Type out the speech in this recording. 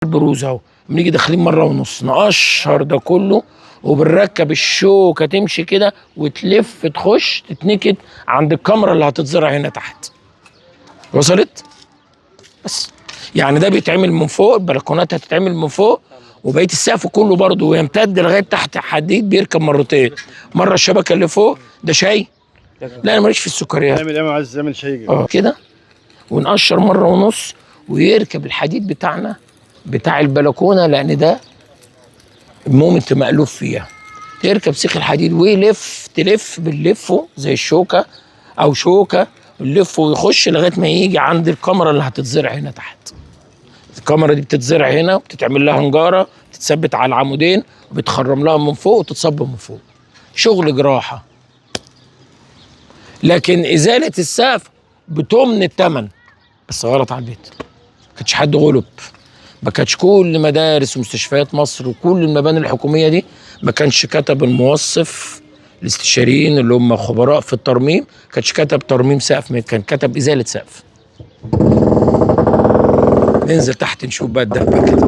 البروز اهو، بنيجي داخلين مره ونص نقشر ده كله، وبنركب الشوكه تمشي كده وتلف تخش تتنكد عند الكاميرا اللي هتتزرع هنا تحت. وصلت؟ بس يعني ده بيتعمل من فوق، البلكونات هتتعمل من فوق، وبقيه السقف كله برضه يمتد لغايه تحت حديد بيركب مرتين، مره الشبكه اللي فوق ده شاي. لا انا ماليش في السكريات. نعمل ايه عايز تعمل شاي كده ونقشر مره ونص، ويركب الحديد بتاعنا بتاع البلكونه، لان ده مومنت مألوف فيها. تركب سيخ الحديد ويلف، تلف بنلفه زي الشوكه او شوكه، نلفه ويخش لغايه ما يجي عند الكاميرا اللي هتتزرع هنا تحت. الكاميرا دي بتتزرع هنا وبتتعمل لها نجاره، تتثبت على العمودين وبتخرم لها من فوق وتتصب من فوق. شغل جراحه. لكن ازاله السقف بتمن الثمن، بس غلط على البيت. ما كانش حد غلب، ما كانش كل مدارس ومستشفيات مصر وكل المباني الحكوميه دي ما كانش كتب الموظف الاستشاريين اللي هم خبراء في الترميم، ما كانش كتب ترميم سقف، كان كتب ازاله سقف. ننزل تحت نشوف بقى الدبه كده.